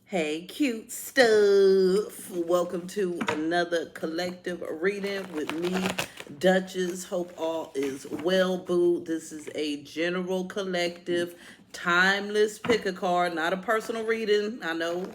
Hey, cute stuff. Welcome to another collective reading with me, Duchess. Hope all is well, boo. This is a general collective, timeless pick a card, not a personal reading. I know.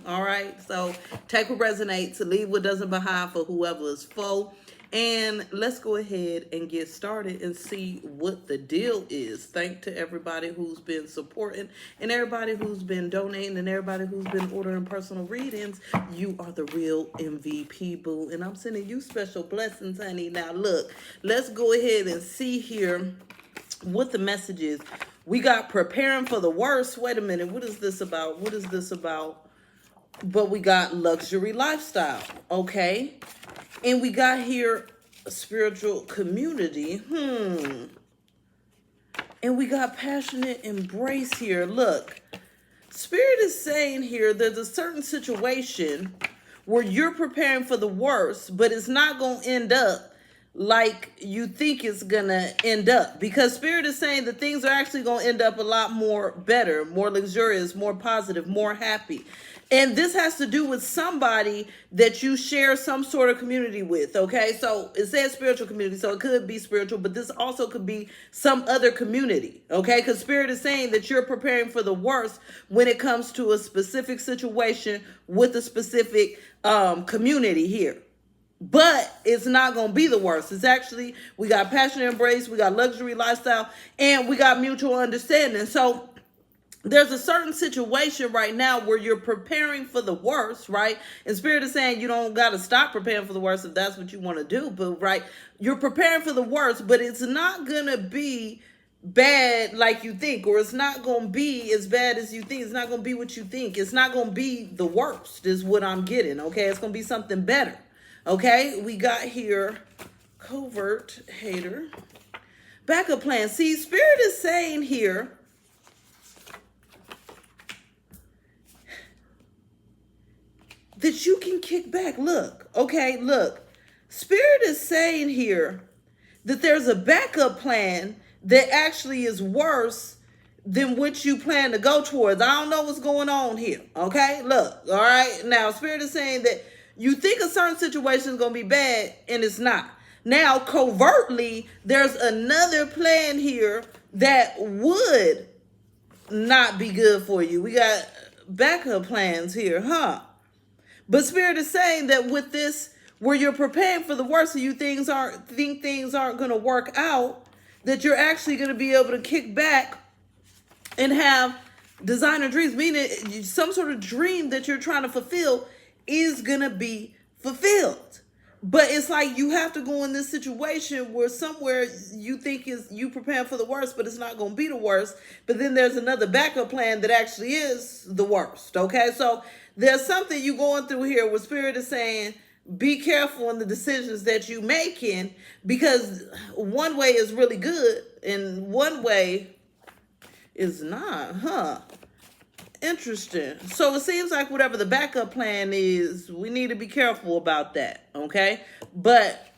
All right. So take what resonates, leave what doesn't behind for whoever is for. And let's go ahead and get started and see what the deal is. Thank to everybody who's been supporting and everybody who's been donating and everybody who's been ordering personal readings. You are the real MVP, boo. And I'm sending you special blessings, honey. Now, look, let's go ahead and see here what the message is. We got preparing for the worst. Wait a minute. What is this about? What is this about? But we got luxury lifestyle. Okay. And we got here a spiritual community. And we got passionate embrace here. Look, Spirit is saying here there's a certain situation where you're preparing for the worst, but it's not going to end up like you think it's going to end up. Because Spirit is saying that things are actually going to end up a lot more better, more luxurious, more positive, more happy. And this has to do with somebody that you share some sort of community with, okay? So it says spiritual community, so it could be spiritual, but this also could be some other community, okay? Because Spirit is saying that you're preparing for the worst when it comes to a specific situation with a specific community here. But it's not going to be the worst. It's actually, we got passionate embrace, we got luxury lifestyle, and we got mutual understanding. So there's a certain situation right now where you're preparing for the worst, right? And Spirit is saying you don't got to stop preparing for the worst if that's what you want to do, but right, you're preparing for the worst, but it's not going to be bad like you think, or it's not going to be as bad as you think. It's not going to be what you think. It's not going to be the worst is what I'm getting, okay? It's going to be something better, okay? We got here covert hater. Backup plan. See, Spirit is saying here, that you can kick back. Look, okay, look. Spirit is saying here that there's a backup plan that actually is worse than what you plan to go towards. I don't know what's going on here, okay? Look, all right? Now, Spirit is saying that you think a certain situation is going to be bad, and it's not. Now, covertly, there's another plan here that would not be good for you. We got backup plans here, huh? But Spirit is saying that with this, where you're preparing for the worst, and you think things aren't going to work out, that you're actually going to be able to kick back and have designer dreams, meaning some sort of dream that you're trying to fulfill is going to be fulfilled. But it's like you have to go in this situation where somewhere you think is you preparing for the worst, but it's not going to be the worst. But then there's another backup plan that actually is the worst. Okay, so there's something you going through here where Spirit is saying, be careful in the decisions that you making, because one way is really good and one way is not, huh? Interesting. So it seems like whatever the backup plan is, we need to be careful about that, okay? But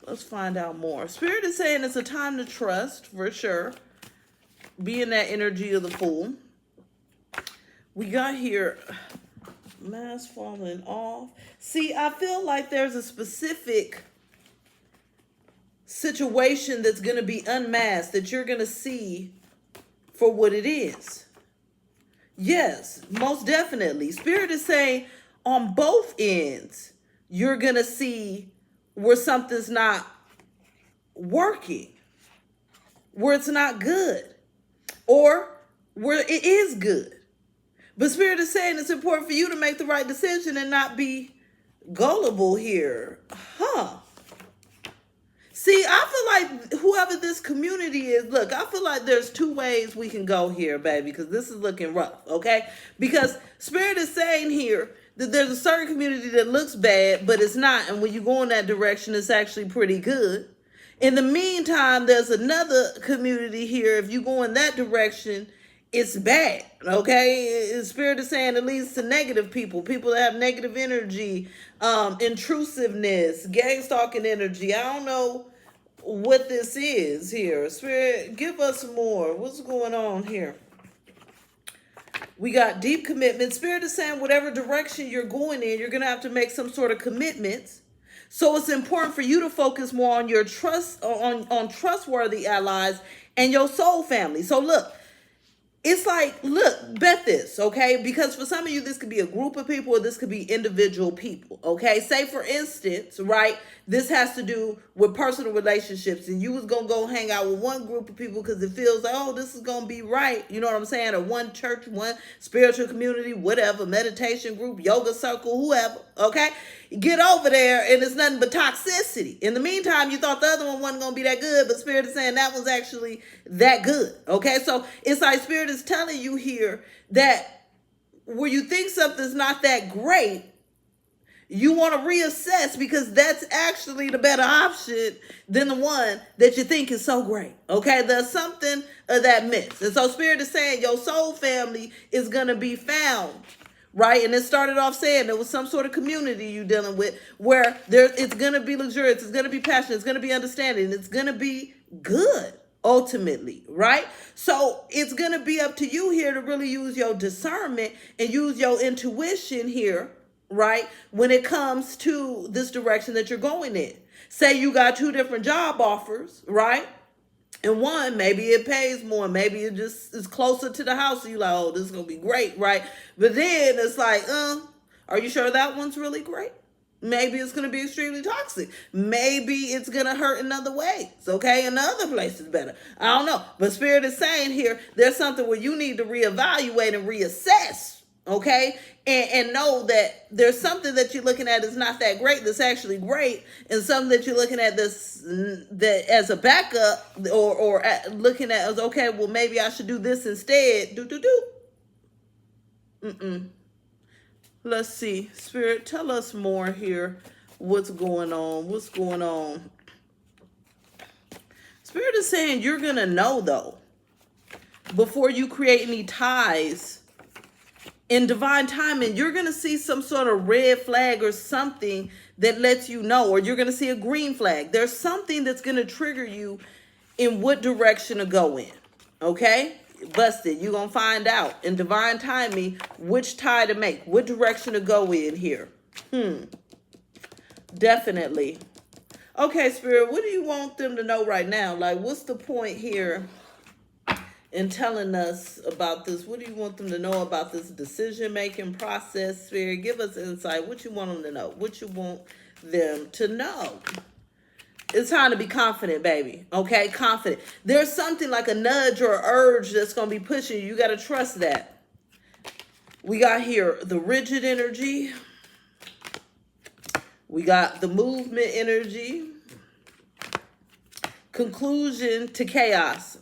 let's find out more. Spirit is saying it's a time to trust, for sure. Be in that energy of the Fool. We got here, mask falling off. See, I feel like there's a specific situation that's going to be unmasked that you're going to see for what it is. Yes, most definitely. Spirit is saying on both ends, you're going to see where something's not working, where it's not good, or where it is good. But Spirit is saying it's important for you to make the right decision and not be gullible here. Huh? See, I feel like whoever this community is, look, I feel like there's two ways we can go here, baby, because this is looking rough, okay? Because Spirit is saying here that there's a certain community that looks bad, but it's not. And when you go in that direction, it's actually pretty good. In the meantime, there's another community here. If you go in that direction, it's bad, okay? Spirit is saying it leads to negative people that have negative energy, intrusiveness, gang stalking energy. I don't know what this is here. Spirit, give us more. What's going on here? We got deep commitment. Spirit is saying whatever direction you're going in, you're going to have to make some sort of commitments. So it's important for you to focus more on your trust, on trustworthy allies and your soul family. So look, it's like, look, bet this, okay? Because for some of you, this could be a group of people or this could be individual people, okay? Say, for instance, right, this has to do with personal relationships and you was going to go hang out with one group of people because it feels like, oh, this is going to be right. You know what I'm saying? Or one church, one spiritual community, whatever, meditation group, yoga circle, whoever, okay? Get over there and it's nothing but toxicity. In the meantime, you thought the other one wasn't going to be that good, but Spirit is saying that was actually that good, okay? So it's like Spirit is telling you here that where you think something's not that great, you want to reassess because that's actually the better option than the one that you think is so great, okay? There's something of that mix. And so Spirit is saying your soul family is going to be found, right? And it started off saying there was some sort of community you dealing with where it's going to be luxurious, it's going to be passionate, it's going to be understanding, it's going to be good ultimately, right? So it's going to be up to you here to really use your discernment and use your intuition here, right? When it comes to this direction that you're going in. Say you got two different job offers, right? And one, maybe it pays more. Maybe it just is closer to the house. So you're like, oh, this is going to be great, right? But then it's like, are you sure that one's really great? Maybe it's going to be extremely toxic. Maybe it's going to hurt in other ways, okay? And the other place is better. I don't know. But Spirit is saying here, there's something where you need to reevaluate and reassess, okay? And know that there's something that you're looking at is not that great, that's actually great, and something that you're looking at that as a backup or looking at as, okay, well, maybe I should do this instead. Let's see. Spirit, tell us more here. What's going on? What's going on? Spirit is saying you're going to know, though, before you create any ties. In divine timing, you're going to see some sort of red flag or something that lets you know, or you're going to see a green flag. There's something that's going to trigger you in what direction to go in, okay? Busted. You're going to find out in divine timing which tie to make, what direction to go in here. Definitely. Okay, Spirit, what do you want them to know right now? Like, what's the point here in telling us about this? What do you want them to know about this decision-making process? Spirit, give us insight. What you want them to know? What you want them to know? It's time to be confident, baby. Okay, confident. There's something like a nudge or urge that's going to be pushing you. You got to trust that. We got here the rigid energy. We got the movement energy. Conclusion to chaos.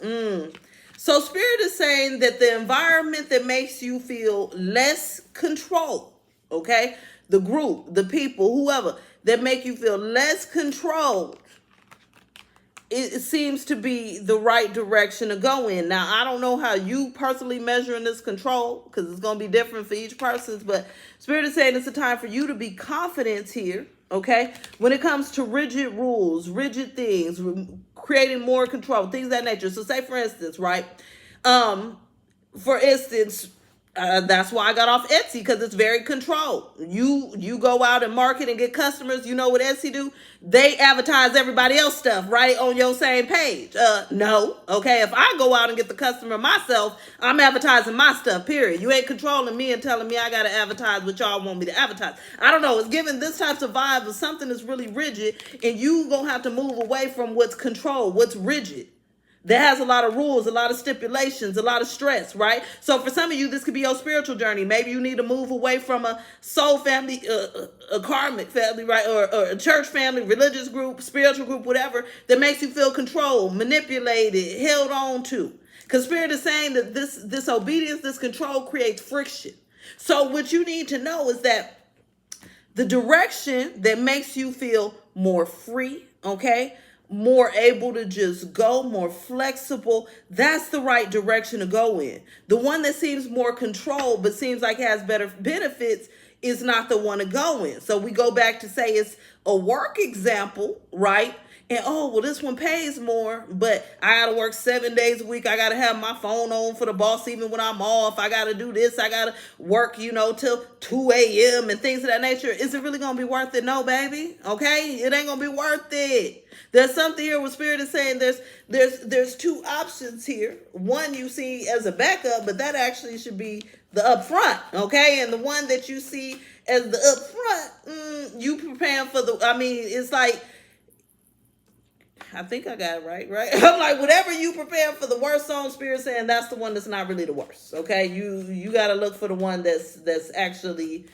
So Spirit is saying that the environment that makes you feel less control, okay? The group, the people, whoever, that make you feel less controlled, it seems to be the right direction to go in. Now, I don't know how you personally measuring this control because it's going to be different for each person, but Spirit is saying it's a time for you to be confident here, okay? When it comes to rigid rules, rigid things, creating more control, things of that nature. So say, for instance, right? For instance, that's why I got off Etsy, because it's very controlled. You go out and market and get customers. You know what Etsy do? They advertise everybody else stuff right on your same page. No. Okay. If I go out and get the customer myself, I'm advertising my stuff, period. You ain't controlling me and telling me I got to advertise what y'all want me to advertise. I don't know. It's giving this type of vibe of something that's really rigid, and you gonna have to move away from what's controlled, what's rigid. That has a lot of rules, a lot of stipulations, a lot of stress, right? So for some of you, this could be your spiritual journey. Maybe you need to move away from a soul family, a karmic family, right? Or a church family, religious group, spiritual group, whatever, that makes you feel controlled, manipulated, held on to. Because Spirit is saying that this obedience, this control creates friction. So what you need to know is that the direction that makes you feel more free, okay? More able to just go, more flexible, that's the right direction to go in. The one that seems more controlled but seems like it has better benefits is not the one to go in. So we go back to say it's a work example, right? And oh, well, this one pays more, but I gotta work 7 days a week. I gotta have my phone on for the boss even when I'm off. I gotta do this. I gotta work, till 2 a.m. and things of that nature. Is it really gonna be worth it? No, baby. Okay, it ain't gonna be worth it. There's something here where Spirit is saying there's two options here. One you see as a backup, but that actually should be the upfront. Okay, and the one that you see as the upfront, you preparing for the. I mean, it's like. I think I got it right? I'm like, whatever you prepare for the worst song, Spirit saying that's the one that's not really the worst. Okay, you got to look for the one that's actually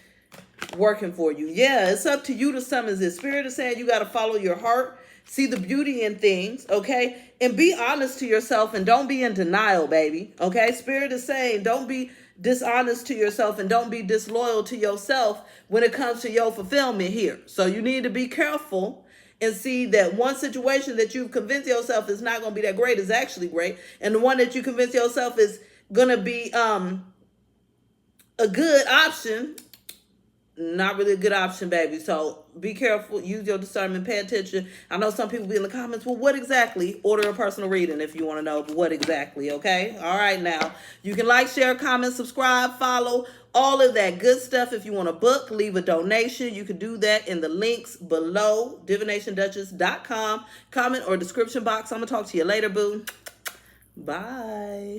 working for you. Yeah, it's up to you to summons it. Spirit is saying you got to follow your heart, see the beauty in things, okay, and be honest to yourself and don't be in denial, baby. Okay, Spirit is saying don't be dishonest to yourself and don't be disloyal to yourself when it comes to your fulfillment here. So you need to be careful and see that one situation that you've convinced yourself is not going to be that great is actually great. And the one that you convince yourself is going to be a good option, not really a good option, baby. So be careful. Use your discernment. Pay attention. I know some people be in the comments, well, what exactly? Order a personal reading if you want to know what exactly, okay? All right, now. You can like, share, comment, subscribe, follow, all of that good stuff. If you want to book, leave a donation. You can do that in the links below, DivinationDuchess.com, comment or description box. I'm going to talk to you later, boo. Bye.